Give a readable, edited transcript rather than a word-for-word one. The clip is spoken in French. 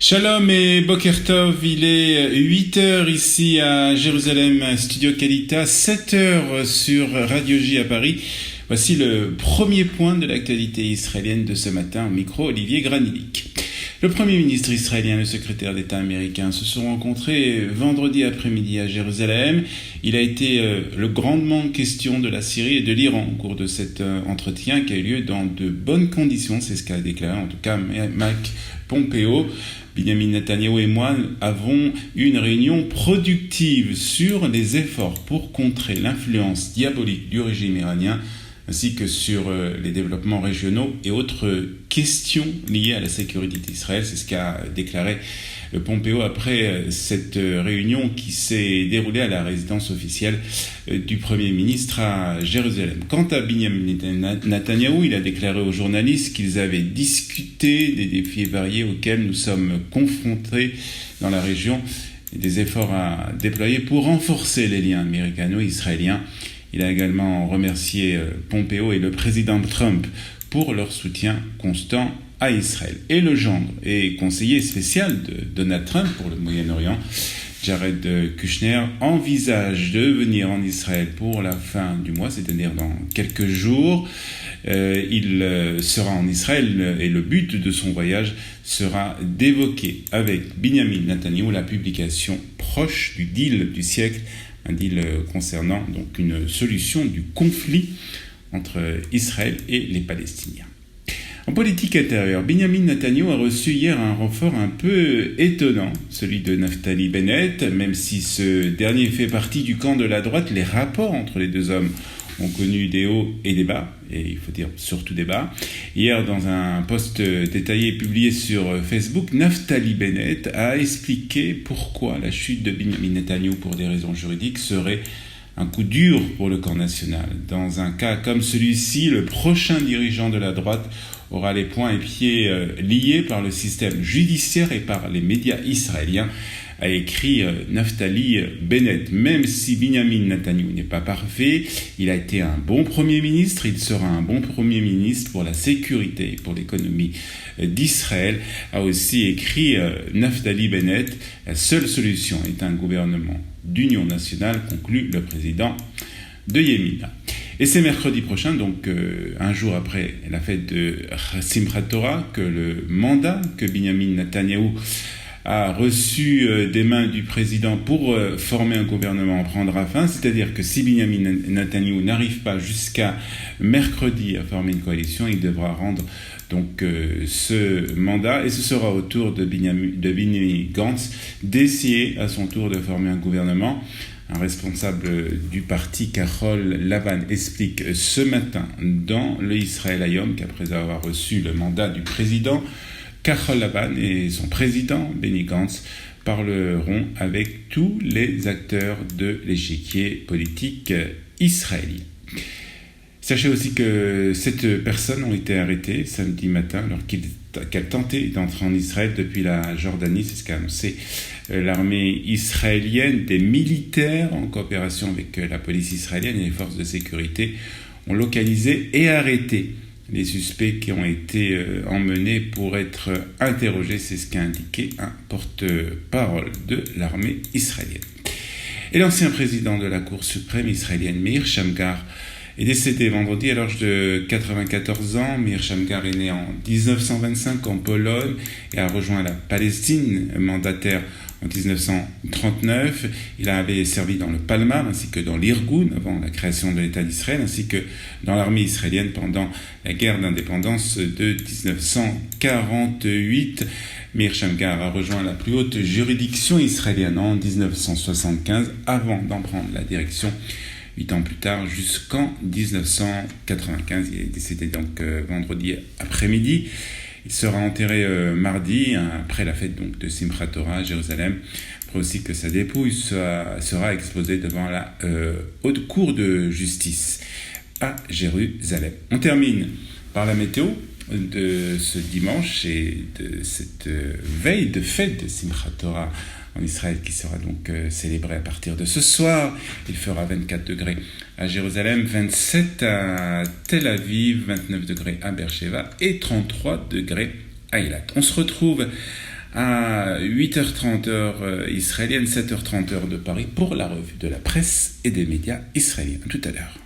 Shalom et Boker Tov, il est 8h ici à Jérusalem, Studio Kalita, 7h sur Radio J à Paris. Voici le premier point de l'actualité israélienne de ce matin, au micro Olivier Granilik. Le Premier ministre israélien et le secrétaire d'État américain se sont rencontrés vendredi après-midi à Jérusalem. Il a été grandement question de la Syrie et de l'Iran au cours de cet entretien qui a eu lieu dans de bonnes conditions, c'est ce qu'a déclaré en tout cas Mike Pompeo. Benjamin Netanyahu et moi avons eu une réunion productive sur les efforts pour contrer l'influence diabolique du régime iranien, ainsi que sur les développements régionaux et autres questions liées à la sécurité d'Israël. C'est ce qu'a déclaré Pompeo après cette réunion qui s'est déroulée à la résidence officielle du Premier ministre à Jérusalem. Quant à Benjamin Netanyahu, il a déclaré aux journalistes qu'ils avaient discuté des défis variés auxquels nous sommes confrontés dans la région et des efforts à déployer pour renforcer les liens américano-israéliens. Il a également remercié Pompeo et le président Trump pour leur soutien constant à Israël. Et le gendre et conseiller spécial de Donald Trump pour le Moyen-Orient, Jared Kushner, envisage de venir en Israël pour la fin du mois, c'est-à-dire dans quelques jours. Il sera en Israël et le but de son voyage sera d'évoquer avec Benjamin Netanyahu la publication proche du deal du siècle, un deal concernant donc une solution du conflit entre Israël et les Palestiniens. En politique intérieure, Benjamin Netanyahu a reçu hier un renfort un peu étonnant, celui de Naftali Bennett. Même si ce dernier fait partie du camp de la droite, les rapports entre les deux hommes ont connu des hauts et des bas, et il faut dire surtout des bas. Hier, dans un post détaillé publié sur Facebook, Naftali Bennett a expliqué pourquoi la chute de Benjamin Netanyahu pour des raisons juridiques serait un coup dur pour le camp national. Dans un cas comme celui-ci, le prochain dirigeant de la droite aura les poings et pieds liés par le système judiciaire et par les médias israéliens, a écrit Naftali Bennett. Même si Benjamin Netanyahu n'est pas parfait, il a été un bon Premier ministre, il sera un bon Premier ministre pour la sécurité et pour l'économie d'Israël, a aussi écrit Naftali Bennett. La seule solution est un gouvernement d'union nationale, conclut le président de Yemina. Et c'est mercredi prochain, donc un jour après la fête de Simchat Torah, que le mandat que Benjamin Netanyahu a reçu des mains du président pour former un gouvernement prendra fin. C'est-à-dire que si Benjamin Netanyahu n'arrive pas jusqu'à mercredi à former une coalition, il devra rendre donc ce mandat, et ce sera au tour de Benny Gantz d'essayer à son tour de former un gouvernement. Un responsable du parti, Kahol Lavan, explique ce matin dans le Israël Hayom qu'après avoir reçu le mandat du président, Kahol Lavan et son président, Benny Gantz, parleront avec tous les acteurs de l'échiquier politique israélien. Sachez aussi que 7 personnes ont été arrêtées samedi matin alors qu'elles tentaient d'entrer en Israël depuis la Jordanie. C'est ce qu'a annoncé l'armée israélienne. Des militaires en coopération avec la police israélienne et les forces de sécurité ont localisé et arrêté les suspects qui ont été emmenés pour être interrogés. C'est ce qu'a indiqué un porte-parole de l'armée israélienne. Et l'ancien président de la Cour suprême israélienne, Meir Shamgar, est décédé vendredi à l'âge de 94 ans. Meir Shamgar est né en 1925 en Pologne et a rejoint la Palestine mandataire en 1939. Il avait servi dans le Palmar ainsi que dans l'Irgun avant la création de l'État d'Israël, ainsi que dans l'armée israélienne pendant la guerre d'indépendance de 1948. Meir Shamgar a rejoint la plus haute juridiction israélienne en 1975 avant d'en prendre la direction 8 ans plus tard, jusqu'en 1995. Il est décédé donc vendredi après-midi. Il sera enterré mardi, après la fête donc de Simchat Torah à Jérusalem. Après aussi que sa dépouille sera exposée devant la haute cour de justice à Jérusalem. On termine par la météo de ce dimanche et de cette veille de fête de Simchat Torah en Israël qui sera donc célébrée à partir de ce soir. Il fera 24 degrés à Jérusalem, 27 à Tel Aviv, 29 degrés à Beersheva et 33 degrés à Eilat. On se retrouve à 8h30 heure israélienne, 7h30 heure de Paris pour la revue de la presse et des médias israéliens. À tout à l'heure.